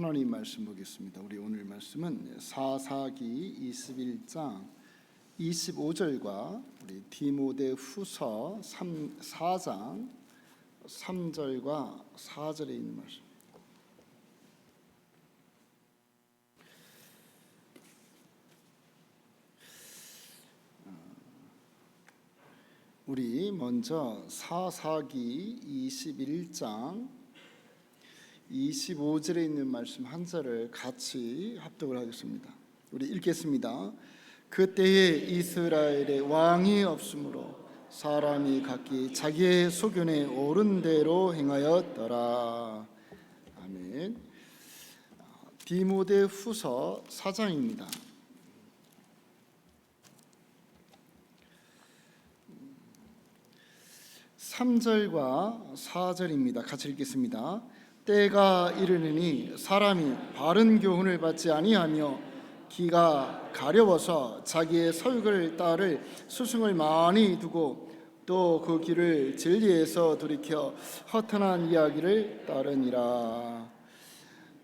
하나님 말씀 보겠습니다. 우리 오늘 말씀은 사사기 21장 25절과 우리 디모데후서 4장 3절과 4절에 있는 말씀. 우리 먼저 사사기 21장 25절에 있는 말씀 한 절을 같이 합독을 하겠습니다. 우리 읽겠습니다. 그때에 이스라엘에 왕이 없으므로 사람이 각기 자기의 소견에 옳은 대로 행하였더라. 아멘. 디모데후서 4장입니다. 3절과 4절입니다. 같이 읽겠습니다. 때가 이르느니 사람이 바른 교훈을 받지 아니하며 기가 가려워서 자기의 서육을 따를 스승을 많이 두고 또 그 길을 진리에서 돌이켜 허탄한 이야기를 따르니라.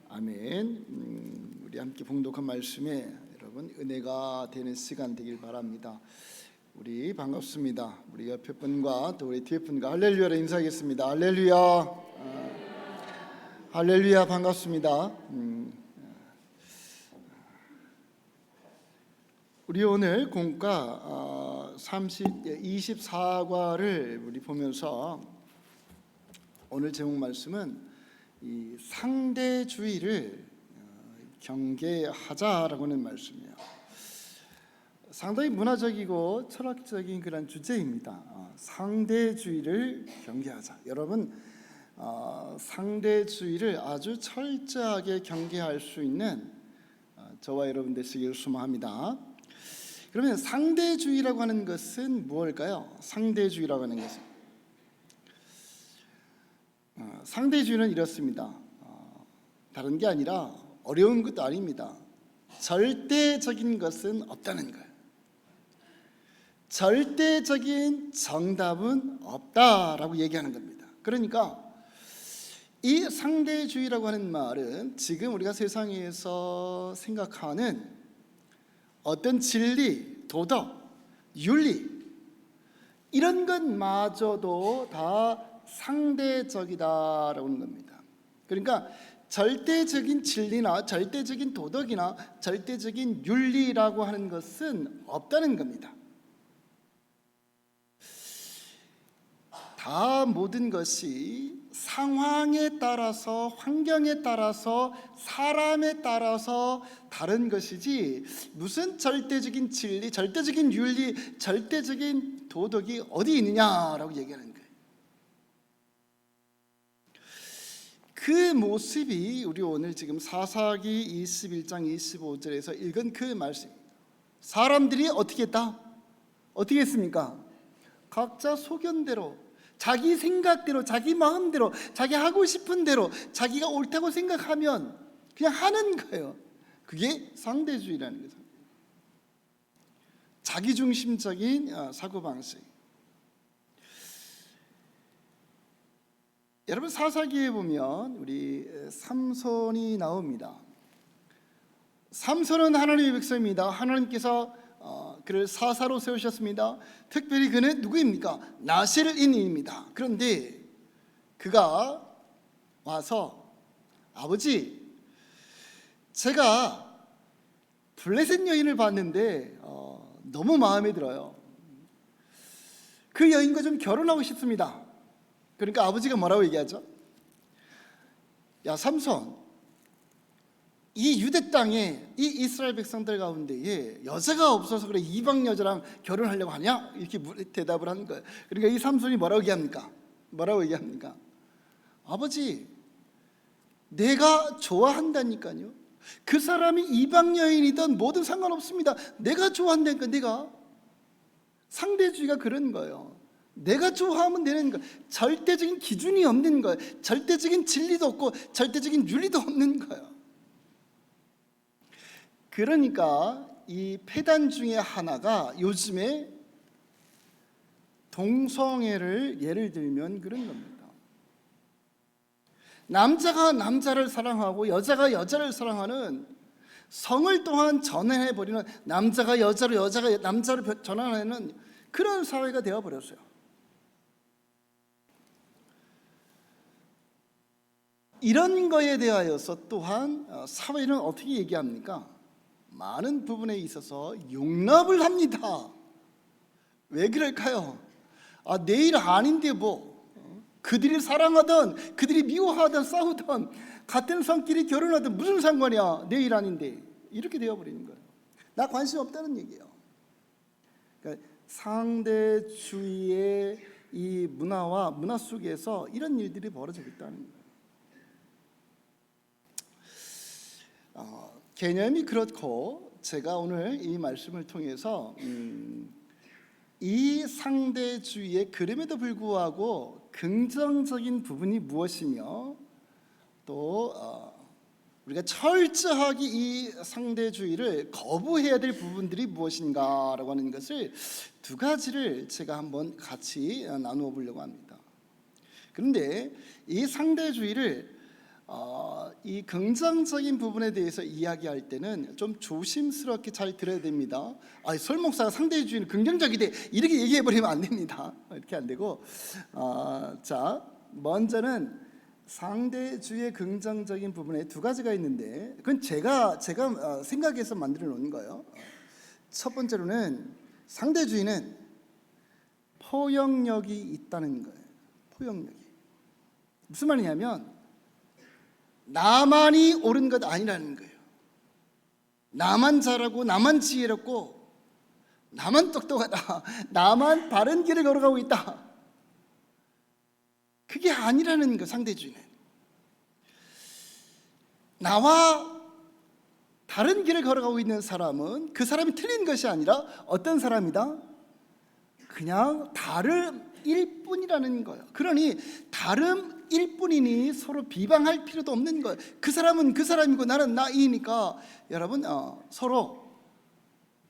아멘. 우리 함께 봉독한 말씀에 여러분 은혜가 되는 시간 되길 바랍니다. 우리 반갑습니다. 우리 옆에 분과 또 우리 뒤에 분과 할렐루야로 인사하겠습니다. 할렐루야. 할렐루야. 반갑습니다. 우리 오늘 공과 24과를 우리 보면서 오늘 제목 말씀은 이 상대주의를 경계하자라고 하는 말씀이에요. 상당히 문화적이고 철학적인 그런 주제입니다. 상대주의를 경계하자. 여러분, 상대주의를 아주 철저하게 경계할 수 있는 저와 여러분 되시길 소망합니다. 그러면 상대주의라고 하는 것은 무엇일까요? 상대주의라고 하는 것은 상대주의는 이렇습니다. 다른 게 아니라 어려운 것도 아닙니다. 절대적인 것은 없다는 거예요. 절대적인 정답은 없다라고 얘기하는 겁니다. 그러니까 이 상대주의라고 하는 말은 지금 우리가 세상에서 생각하는 어떤 진리, 도덕, 윤리 이런 것마저도 다 상대적이다라고 하는 겁니다. 그러니까 절대적인 진리나 절대적인 도덕이나 절대적인 윤리라고 하는 것은 없다는 겁니다. 다 모든 것이 상황에 따라서 환경에 따라서 사람에 따라서 다른 것이지 무슨 절대적인 진리, 절대적인 윤리, 절대적인 도덕이 어디 있느냐라고 얘기하는 거예요. 그 모습이 우리 오늘 지금 사사기 21장 25절에서 읽은 그 말씀입니다. 사람들이 어떻게 했다? 어떻게 했습니까? 각자 소견대로 자기 생각대로, 자기 마음대로, 자기 하고 싶은 대로, 자기가 옳다고 생각하면 그냥 하는 거예요. 그게 상대주의라는 거죠. 자기중심적인 사고방식. 여러분, 사사기에 보면 우리 삼손이 나옵니다. 삼손은 하나님의 백성입니다. 하나님께서 그를 사사로 세우셨습니다. 특별히 그는 누구입니까? 나실인입니다. 그런데 그가 와서 아버지, 제가 블레셋 여인을 봤는데 너무 마음에 들어요. 그 여인과 좀 결혼하고 싶습니다. 그러니까 아버지가 뭐라고 얘기하죠? 야 삼손, 이 유대 땅에 이 이스라엘 백성들 가운데에 여자가 없어서 그래 이방 여자랑 결혼하려고 하냐? 이렇게 대답을 하는 거예요. 그러니까 이 삼손이 뭐라고 얘기합니까? 아버지, 내가 좋아한다니까요. 그 사람이 이방 여인이든 뭐든 상관없습니다. 내가 좋아한다니까. 내가 상대주의가 그런 거예요. 내가 좋아하면 되는 거예요. 절대적인 기준이 없는 거예요. 절대적인 진리도 없고 절대적인 윤리도 없는 거예요. 그러니까 이 폐단 중에 하나가 요즘에 동성애를 예를 들면 그런 겁니다. 남자가 남자를 사랑하고 여자가 여자를 사랑하는, 성을 또한 전환해버리는, 남자가 여자로 여자가 남자로 전환하는 그런 사회가 되어버렸어요. 이런 거에 대하여서 또한 사회는 어떻게 얘기합니까? 많은 부분에 있어서 용납을 합니다. 왜 그럴까요? 내일 아닌데 뭐, 그들이 사랑하던, 그들이 미워하던, 싸우던, 같은 성끼리 결혼하던 무슨 상관이야, 내일 아닌데. 이렇게 되어버리는 거예요. 나 관심 없다는 얘기예요. 그러니까 상대주의의 이 문화 속에서 이런 일들이 벌어지고 있다는 거예요. 개념이 그렇고, 제가 오늘 이 말씀을 통해서 이 상대주의의, 그럼에도 불구하고 긍정적인 부분이 무엇이며, 또 우리가 철저하게 이 상대주의를 거부해야 될 부분들이 무엇인가라고 하는 것을 두 가지를 제가 한번 같이 나누어 보려고 합니다. 그런데 이 상대주의를 이 긍정적인 부분에 대해서 이야기할 때는 좀 조심스럽게 잘 들어야 됩니다. 설 목사가 상대주의는 긍정적이대 이렇게 얘기해버리면 안 됩니다. 이렇게 안 되고, 자, 먼저는 상대주의의 긍정적인 부분에 두 가지가 있는데, 그건 제가 생각해서 만들어 놓은 거예요. 첫 번째로는 상대주의는 포용력이 있다는 거예요. 포용력이. 무슨 말이냐면 나만이 옳은 것 아니라는 거예요. 나만 잘하고 나만 지혜롭고 나만 똑똑하다, 나만 바른 길을 걸어가고 있다, 그게 아니라는 거. 상대주의는 나와 다른 길을 걸어가고 있는 사람은 그 사람이 틀린 것이 아니라 어떤 사람이다? 그냥 다름일 뿐이라는 거예요. 그러니 다름일 뿐이니 서로 비방할 필요도 없는 거예요. 그 사람은 그 사람이고 나는 나이니까 여러분 서로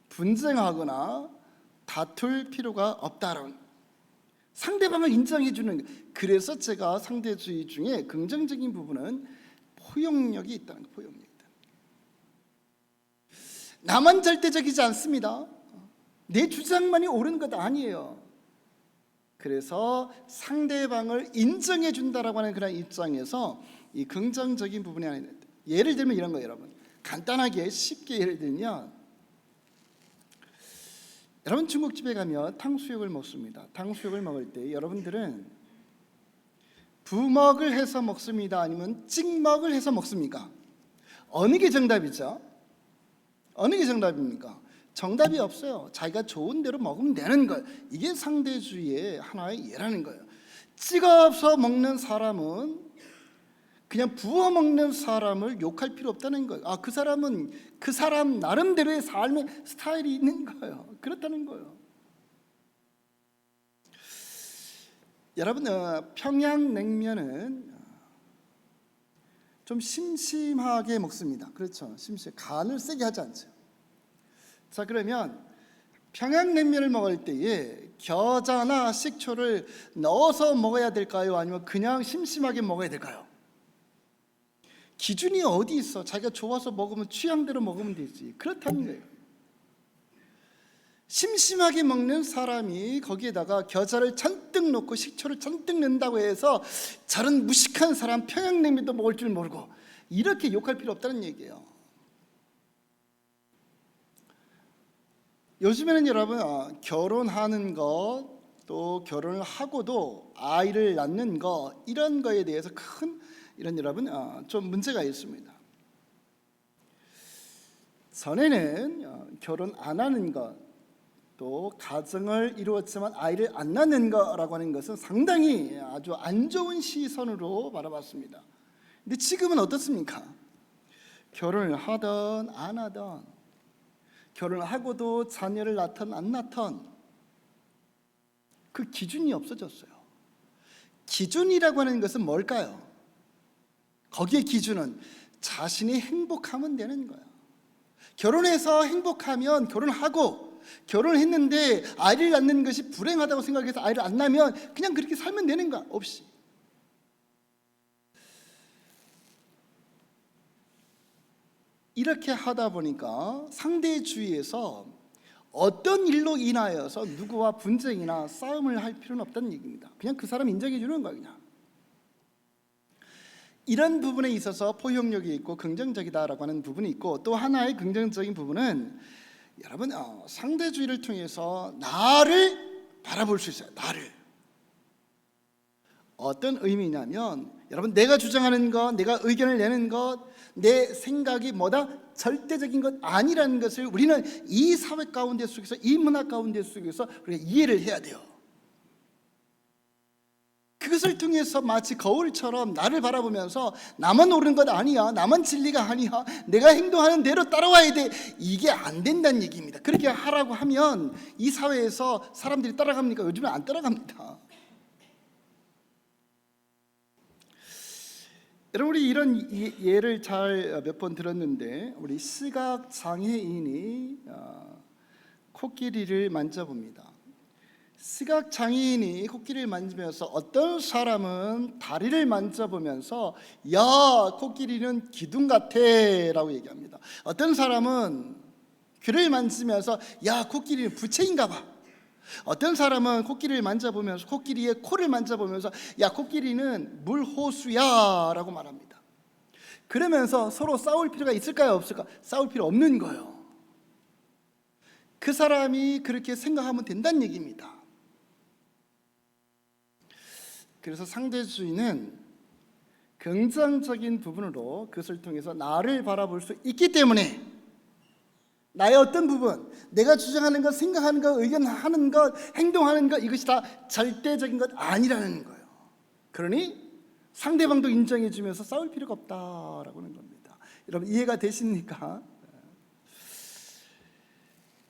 분쟁하거나 다툴 필요가 없다라는, 상대방을 인정해 주는 거예요. 그래서 제가 상대주의 중에 긍정적인 부분은 포용력이 있다는 거예요. 포용력이 있다. 나만 절대적이지 않습니다. 내 주장만이 옳은 것 아니에요. 그래서 상대방을 인정해 준다라고 하는 그런 입장에서 이 긍정적인 부분이 아니라, 예를 들면 이런 거예요. 여러분 간단하게 쉽게 예를 들면, 여러분 중국집에 가면 탕수육을 먹습니다. 탕수육을 먹을 때 여러분들은 부먹을 해서 먹습니다, 아니면 찍먹을 해서 먹습니까? 어느 게 정답이죠? 어느 게 정답입니까? 정답이 없어요. 자기가 좋은 대로 먹으면 되는 거예요. 이게 상대주의의 하나의 예라는 거예요. 찍어서 먹는 사람은, 그냥 부어 먹는 사람을 욕할 필요 없다는 거예요. 그 사람은 그 사람 나름대로의 삶의 스타일이 있는 거예요. 그렇다는 거예요. 여러분 평양냉면은 좀 심심하게 먹습니다. 그렇죠? 간을 세게 하지 않죠. 자, 그러면 평양냉면을 먹을 때에 겨자나 식초를 넣어서 먹어야 될까요? 아니면 그냥 심심하게 먹어야 될까요? 기준이 어디 있어? 자기가 좋아서 먹으면 취향대로 먹으면 되지. 그렇다는 거예요. 심심하게 먹는 사람이 거기에다가 겨자를 잔뜩 넣고 식초를 잔뜩 넣는다고 해서 저런 무식한 사람 평양냉면도 먹을 줄 모르고, 이렇게 욕할 필요 없다는 얘기예요. 요즘에는 여러분 결혼하는 것, 또 결혼을 하고도 아이를 낳는 것, 이런 거에 대해서 큰 이런 여러분 좀 문제가 있습니다. 전에는 결혼 안 하는 것, 또 가정을 이루었지만 아이를 안 낳는 거라고 하는 것은 상당히 아주 안 좋은 시선으로 바라봤습니다. 근데 지금은 어떻습니까? 결혼을 하든 안 하든, 결혼을 하고도 자녀를 낳든 안 낳든 그 기준이 없어졌어요. 기준이라고 하는 것은 뭘까요? 거기에 기준은 자신이 행복하면 되는 거예요. 결혼해서 행복하면 결혼하고, 결혼했는데 아이를 낳는 것이 불행하다고 생각해서 아이를 안 낳으면 그냥 그렇게 살면 되는 거야. 없이. 이렇게 하다 보니까 상대주의에서 어떤 일로 인하여서 누구와 분쟁이나 싸움을 할 필요는 없다는 얘기입니다. 그냥 그 사람 인정해 주는 거야. 그냥 이런 부분에 있어서 포용력이 있고 긍정적이다라고 하는 부분이 있고, 또 하나의 긍정적인 부분은 여러분 상대주의를 통해서 나를 바라볼 수 있어요. 나를. 어떤 의미냐면 여러분, 내가 주장하는 것, 내가 의견을 내는 것, 내 생각이 뭐다? 절대적인 것 아니라는 것을 우리는 이 사회 가운데 속에서, 이 문화 가운데 속에서 우리가 이해를 해야 돼요. 그것을 통해서 마치 거울처럼 나를 바라보면서 나만 옳은 것 아니야, 나만 진리가 아니야, 내가 행동하는 대로 따라와야 돼, 이게 안 된다는 얘기입니다. 그렇게 하라고 하면 이 사회에서 사람들이 따라갑니까? 요즘은 안 따라갑니다. 여러분, 우리 이런 예를 잘 몇 번 들었는데, 우리 시각 장애인이 코끼리를 만져봅니다. 시각 장애인이 코끼리를 만지면서 어떤 사람은 다리를 만져보면서 야, 코끼리는 기둥 같아라고 얘기합니다. 어떤 사람은 귀를 만지면서 야, 코끼리는 부채인가 봐. 어떤 사람은 코끼리를 만져보면서, 코끼리의 코를 만져보면서 야, 코끼리는 물호수야 라고 말합니다. 그러면서 서로 싸울 필요가 있을까요, 없을까? 싸울 필요 없는 거예요. 그 사람이 그렇게 생각하면 된다는 얘기입니다. 그래서 상대주의는 긍정적인 부분으로 그것을 통해서 나를 바라볼 수 있기 때문에, 나의 어떤 부분, 내가 주장하는 것, 생각하는 것, 의견하는 것, 행동하는 것, 이것이 다 절대적인 것 아니라는 거예요. 그러니 상대방도 인정해 주면서 싸울 필요가 없다라고 하는 겁니다. 여러분, 이해가 되십니까?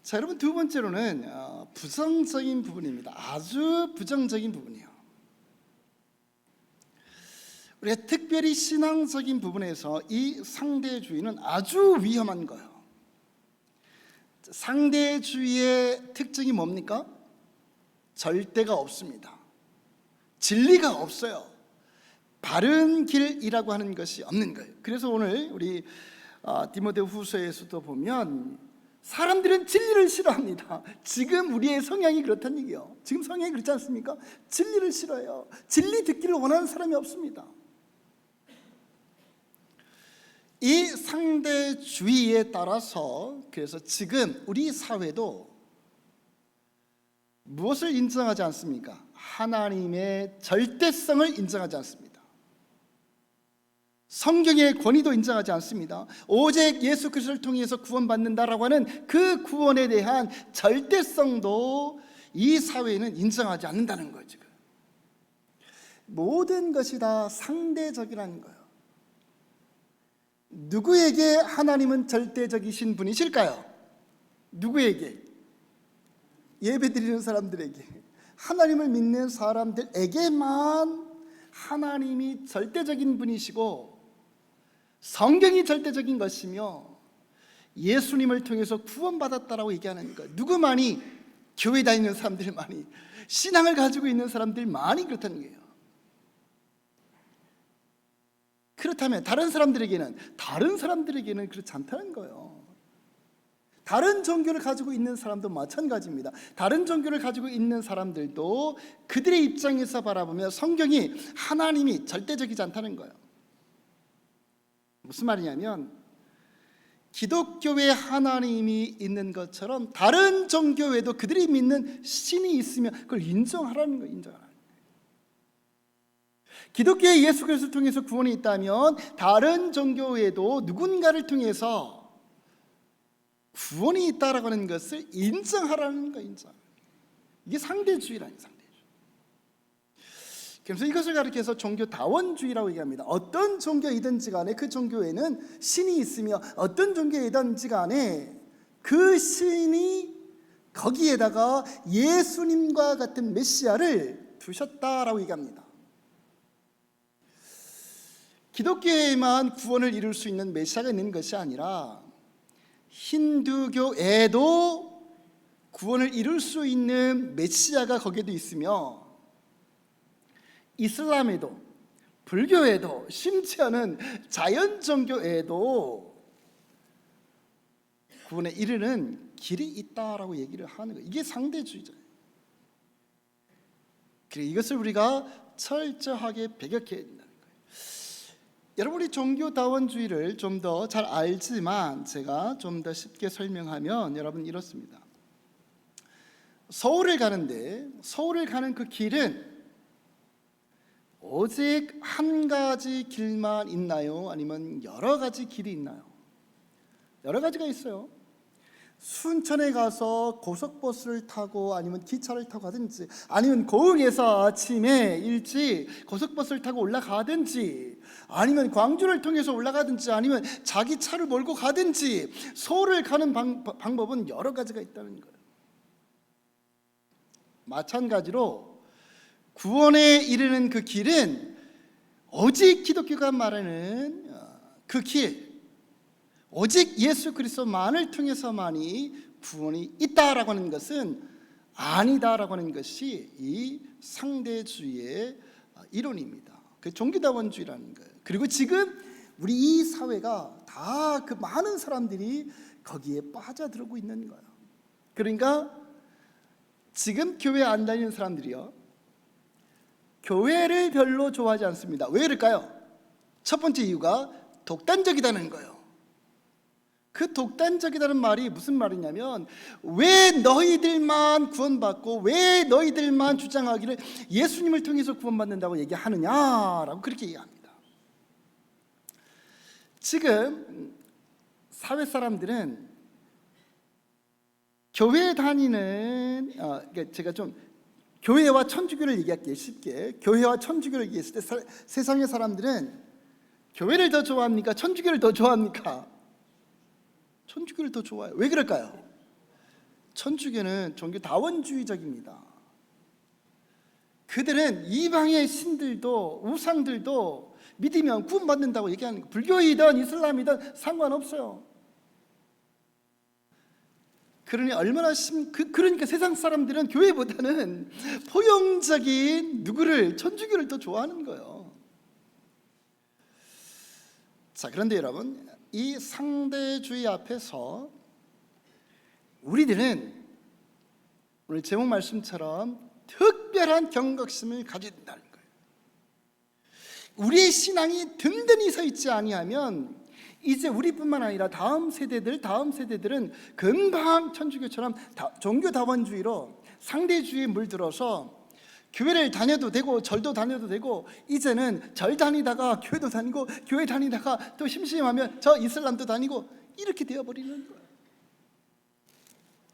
자, 여러분, 두 번째로는 부정적인 부분입니다. 아주 부정적인 부분이에요. 우리가 특별히 신앙적인 부분에서 이 상대주의는 아주 위험한 거예요. 상대주의의 특징이 뭡니까? 절대가 없습니다. 진리가 없어요. 바른 길이라고 하는 것이 없는 거예요. 그래서 오늘 우리 디모데 후서에서도 보면 사람들은 진리를 싫어합니다. 지금 우리의 성향이 그렇다는 얘기예요. 지금 성향이 그렇지 않습니까? 진리를 싫어해요. 진리 듣기를 원하는 사람이 없습니다. 이 상대주의에 따라서 그래서 지금 우리 사회도 무엇을 인정하지 않습니까? 하나님의 절대성을 인정하지 않습니다. 성경의 권위도 인정하지 않습니다. 오직 예수 그리스도를 통해서 구원받는다라고 하는 그 구원에 대한 절대성도 이 사회는 인정하지 않는다는 거예요. 지금 모든 것이 다 상대적이라는 거예요. 누구에게 하나님은 절대적이신 분이실까요? 누구에게? 예배드리는 사람들에게, 하나님을 믿는 사람들에게만 하나님이 절대적인 분이시고 성경이 절대적인 것이며 예수님을 통해서 구원받았다라고 얘기하는 것. 누구만이? 교회 다니는 사람들만이, 신앙을 가지고 있는 사람들만이 그렇다는 거예요. 그렇다면 다른 사람들에게는 그렇지 않다는 거예요. 다른 종교를 가지고 있는 사람도 마찬가지입니다. 다른 종교를 가지고 있는 사람들도 그들의 입장에서 바라보면 성경이, 하나님이 절대적이지 않다는 거예요. 무슨 말이냐면 기독교에 하나님이 있는 것처럼 다른 종교에도 그들이 믿는 신이 있으면 그걸 인정하라는 거예요. 인정하라는 거예요. 기독교의 예수 그리스도를 통해서 구원이 있다면 다른 종교에도 누군가를 통해서 구원이 있다라고 하는 것을 인정하라는 거예요. 인정. 이게 상대주의라는 거예요. 그래서 이것을 가리켜서 종교다원주의라고 얘기합니다. 어떤 종교이든지 간에 그 종교에는 신이 있으며 어떤 종교이든지 간에 그 신이 거기에다가 예수님과 같은 메시아를 두셨다라고 얘기합니다. 기독교에만 구원을 이룰 수 있는 메시아가 있는 것이 아니라 힌두교에도 구원을 이룰 수 있는 메시아가 거기에도 있으며 이슬람에도, 불교에도, 심지어는 자연 종교에도 구원에 이르는 길이 있다라고 얘기를 하는 거예요. 이게 상대주의자예요. 그래, 이것을 우리가 철저하게 배격해야 된다는 거예요. 여러분, 우리 종교다원주의를 좀 더 잘 알지만 제가 좀 더 쉽게 설명하면 여러분 이렇습니다. 서울을 가는 그 길은 오직 한 가지 길만 있나요? 아니면 여러 가지 길이 있나요? 여러 가지가 있어요. 순천에 가서 고속버스를 타고 아니면 기차를 타고 가든지, 아니면 고흥에서 아침에 일찍 고속버스를 타고 올라가든지, 아니면 광주를 통해서 올라가든지, 아니면 자기 차를 몰고 가든지, 서울을 가는 방법은 여러 가지가 있다는 거예요. 마찬가지로 구원에 이르는 그 길은 오직 기독교가 말하는 그 길, 오직 예수 그리스도만을 통해서만이 구원이 있다라고 하는 것은 아니다라고 하는 것이 이 상대주의의 이론입니다. 그 종교다원주의라는 거예요. 그리고 지금 우리 이 사회가 다 그 많은 사람들이 거기에 빠져들고 있는 거예요. 그러니까 지금 교회 안 다니는 사람들이요, 교회를 별로 좋아하지 않습니다. 왜 그럴까요? 첫 번째 이유가 독단적이다는 거예요. 그 독단적이다는 말이 무슨 말이냐면, 왜 너희들만 구원받고 왜 너희들만 주장하기를 예수님을 통해서 구원받는다고 얘기하느냐라고 그렇게 얘기합니다. 지금 사회 사람들은 교회 다니는 제가 좀 교회와 천주교를 얘기할게요. 쉽게 교회와 천주교를 얘기했을 때 세상의 사람들은 교회를 더 좋아합니까? 천주교를 더 좋아합니까? 천주교를 더 좋아해요. 왜 그럴까요? 천주교는 종교다원주의적입니다. 그들은 이방의 신들도 우상들도 믿으면 구원받는다고 얘기하는 거예요. 불교이든 이슬람이든 상관없어요. 그러니까 세상 사람들은 교회보다는 포용적인 누구를, 천주교를 더 좋아하는 거예요. 자, 그런데 여러분, 이 상대주의 앞에서 우리들은 오늘 제목 말씀처럼 특별한 경각심을 가져야 된다는 거예요. 우리의 신앙이 든든히 서 있지 아니하면 이제 우리뿐만 아니라 다음 세대들은 금방 천주교처럼 종교다원주의로 상대주의에 물들어서 교회를 다녀도 되고 절도 다녀도 되고, 이제는 절 다니다가 교회도 다니고 교회 다니다가 또 심심하면 저 이슬람도 다니고 이렇게 되어버리는 거예요.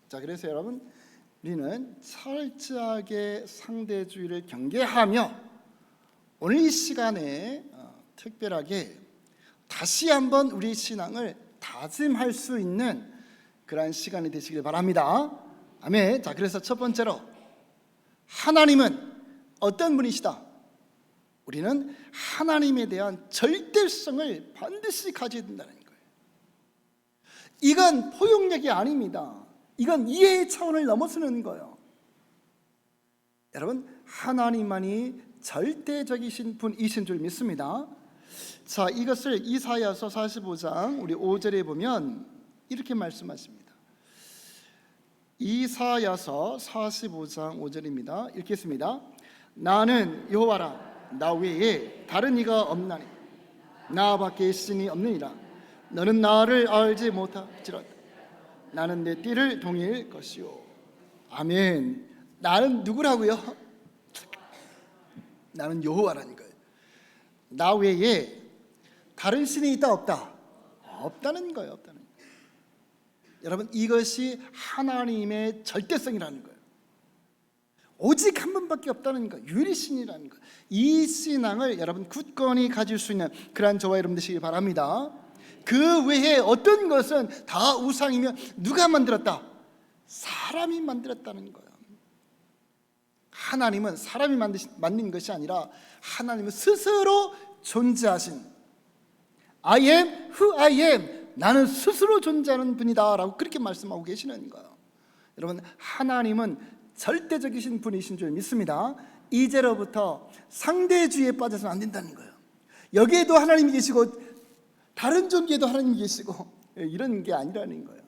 자, 그래서 여러분, 우리는 철저하게 상대주의를 경계하며 오늘 이 시간에 특별하게 다시 한번 우리 신앙을 다짐할 수 있는 그러한 시간이 되시길 바랍니다. 아멘. 자, 그래서 첫 번째로, 하나님은 어떤 분이시다? 우리는 하나님에 대한 절대성을 반드시 가져야 된다는 거예요. 이건 포용력이 아닙니다. 이건 이해의 차원을 넘어서는 거예요. 여러분, 하나님만이 절대적이신 분이신 줄 믿습니다. 자, 이것을 이사야서 45장 우리 5절에 보면 이렇게 말씀하십니다. 이사야서 45장 5절입니다. 읽겠습니다. 나는 여호와라, 나 외에 다른 이가 없나니 나밖에 신이 없느니라. 너는 나를 알지 못할지라도 나는 내 띠를 동일 것이요. 아멘. 나는 누구라고요? 나는 여호와라는 거예요. 나 외에 다른 신이 있다 없다? 없다는 거예요. 없다는 거예요. 여러분, 이것이 하나님의 절대성이라는 거예요. 오직 한 분밖에 없다는 거예요. 유일신이라는 거예요. 이 신앙을 여러분 굳건히 가질 수 있는 그러한 저와 여러분 되시길 바랍니다. 그 외에 어떤 것은 다 우상이며 누가 만들었다? 사람이 만들었다는 거예요. 하나님은 사람이 만든 것이 아니라 하나님은 스스로 존재하신, I am who I am, 나는 스스로 존재하는 분이다 라고 그렇게 말씀하고 계시는 거예요. 여러분, 하나님은 절대적이신 분이신 줄 믿습니다. 이제로부터 상대주의에 빠져서는 안 된다는 거예요. 여기에도 하나님이 계시고 다른 종교에도 하나님이 계시고 이런 게 아니라는 거예요.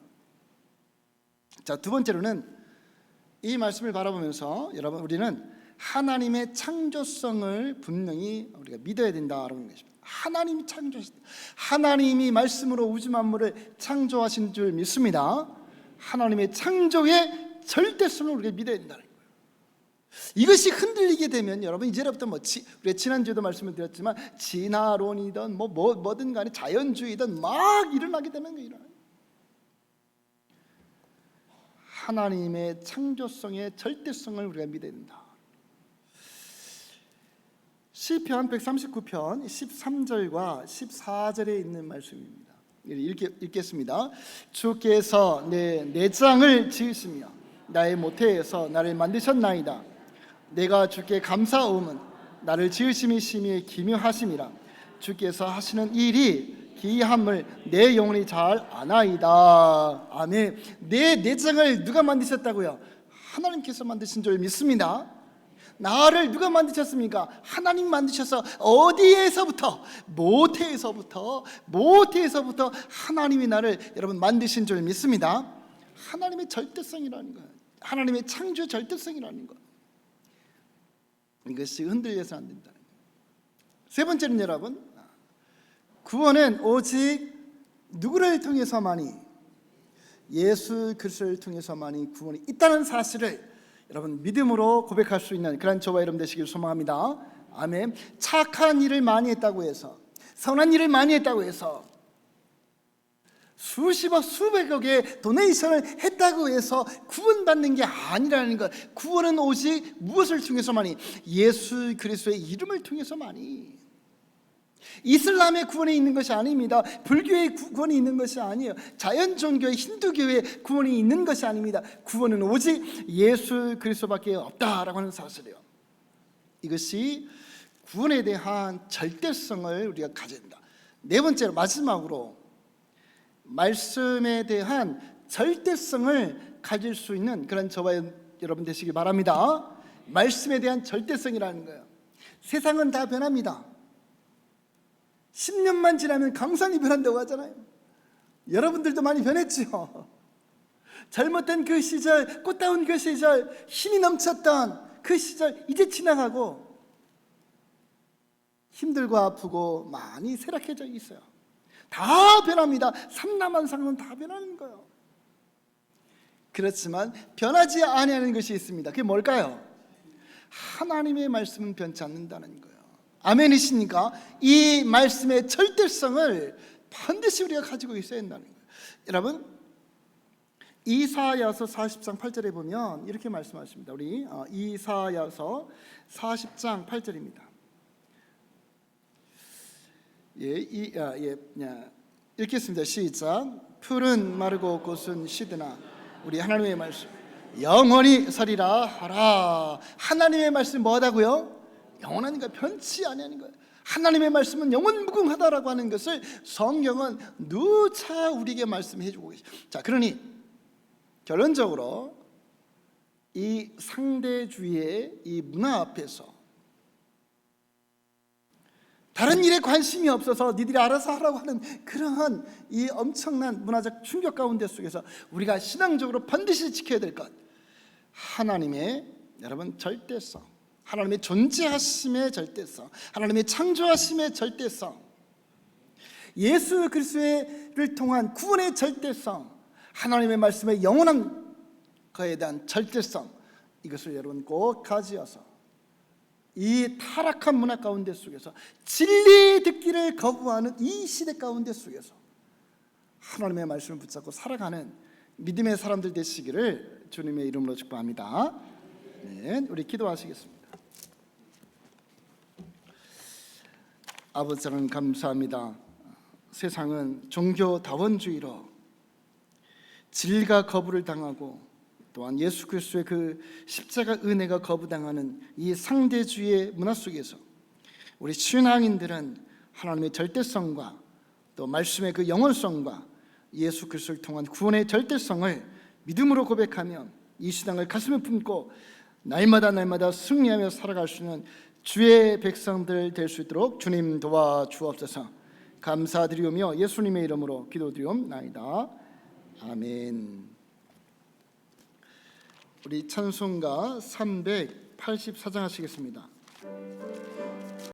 자, 두 번째로는 이 말씀을 바라보면서 여러분 우리는 하나님의 창조성을 분명히 우리가 믿어야 된다라는 것입니다. 하나님이 창조하신, 하나님이 말씀으로 우주 만물을 창조하신 줄 믿습니다. 하나님의 창조의 절대성을 우리가 믿어야 된다는 거예요. 이것이 흔들리게 되면 여러분 이제부터 우리가 지난주에도 말씀을 드렸지만 진화론이든 뭐든 간에 자연주의든 막 일어나게 되는 거예요. 하나님의 창조성의 절대성을 우리가 믿어야 된다. 시편 139편 13절과 14절에 있는 말씀입니다. 읽겠습니다. 주께서 내 내장을 지으시며 나의 모태에서 나를 만드셨나이다. 내가 주께 감사함은 나를 지으심이 심히 기묘하심이라. 주께서 하시는 일이 기이함을 내 영혼이 잘 아나이다. 아멘. 내 내장을 누가 만드셨다고요? 하나님께서 만드신 줄 믿습니다. 나를 누가 만드셨습니까? 하나님 만드셔서 어디에서부터? 모태에서부터 하나님이 나를 여러분 만드신 줄 믿습니다. 하나님의 절대성이라는 거예요. 하나님의 창조 절대성이라는 거. 이것이 흔들려서 안 된다는 거예요. 세 번째는 여러분, 구원은 오직 누구를 통해서만이, 예수 그리스도를 통해서만이 구원이 있다는 사실을 여러분 믿음으로 고백할 수 있는 그런 저와 여러분 되시길 소망합니다. 아멘. 착한 일을 많이 했다고 해서, 선한 일을 많이 했다고 해서, 수십억 수백억의 도네이션을 했다고 해서 구원받는 게 아니라는 것. 구원은 오직 무엇을 통해서만이? 예수 그리스도의 이름을 통해서만이. 이슬람의 구원이 있는 것이 아닙니다. 불교의 구원이 있는 것이 아니에요. 자연 종교의 힌두교의 구원이 있는 것이 아닙니다. 구원은 오직 예수 그리스도밖에 없다라고 하는 사실이에요. 이것이 구원에 대한 절대성을 우리가 가져야 된다. 네 번째로, 마지막으로 말씀에 대한 절대성을 가질 수 있는 그런 저와 여러분 되시기 바랍니다. 말씀에 대한 절대성이라는 거예요. 세상은 다 변합니다. 10년만 지나면 강산이 변한다고 하잖아요. 여러분들도 많이 변했죠. 잘못된 그 시절, 꽃다운 그 시절, 힘이 넘쳤던 그 시절 이제 지나가고 힘들고 아프고 많이 쇠락해져 있어요. 다 변합니다. 삼라만상은 다 변하는 거예요. 그렇지만 변하지 아니하는 것이 있습니다. 그게 뭘까요? 하나님의 말씀은 변치 않는다는 거예요. 아멘이십니까? 이 말씀의 절대성을 반드시 우리가 가지고 있어야 한다는 거예요. 여러분, 이사야서 40장 8절에 보면 이렇게 말씀하십니다. 우리 이사야서 40장 8절입니다. 읽겠습니다. 시작. 풀은 마르고 꽃은 시드나 우리 하나님의 말씀 영원히 서리라 하라. 하나님의 말씀 뭐하다고요? 영원한 거, 변치 아니하는 거예요. 하나님의 말씀은 영원무궁하다라고 하는 것을 성경은 누차 우리에게 말씀해 주고 계십니다. 자, 그러니 결론적으로 이 상대주의의 이 문화 앞에서 다른 일에 관심이 없어서 니들이 알아서 하라고 하는 그러한 이 엄청난 문화적 충격 가운데 속에서 우리가 신앙적으로 반드시 지켜야 될 것, 하나님의 여러분 절대성, 하나님의 존재하심의 절대성, 하나님의 창조하심의 절대성, 예수 그리스도를 통한 구원의 절대성, 하나님의 말씀의 영원한 것에 대한 절대성, 이것을 여러분 꼭 가지어서 이 타락한 문화 가운데 속에서 진리 듣기를 거부하는 이 시대 가운데 속에서 하나님의 말씀을 붙잡고 살아가는 믿음의 사람들 되시기를 주님의 이름으로 축복합니다. 네, 우리 기도하시겠습니다. 아버지 하나님 감사합니다. 세상은 종교다원주의로 진리가 거부를 당하고 또한 예수 그리스도의 그 십자가 은혜가 거부당하는 이 상대주의의 문화 속에서 우리 신앙인들은 하나님의 절대성과 또 말씀의 그 영원성과 예수 그리스도를 통한 구원의 절대성을 믿음으로 고백하며 이 신앙을 가슴에 품고 날마다 승리하며 살아갈 수 있는 주의 백성들 될 수 있도록 주님 도와주옵소서. 감사드리오며 예수님의 이름으로 기도드리옵나이다. 아멘. 우리 찬송가 384장 하시겠습니다.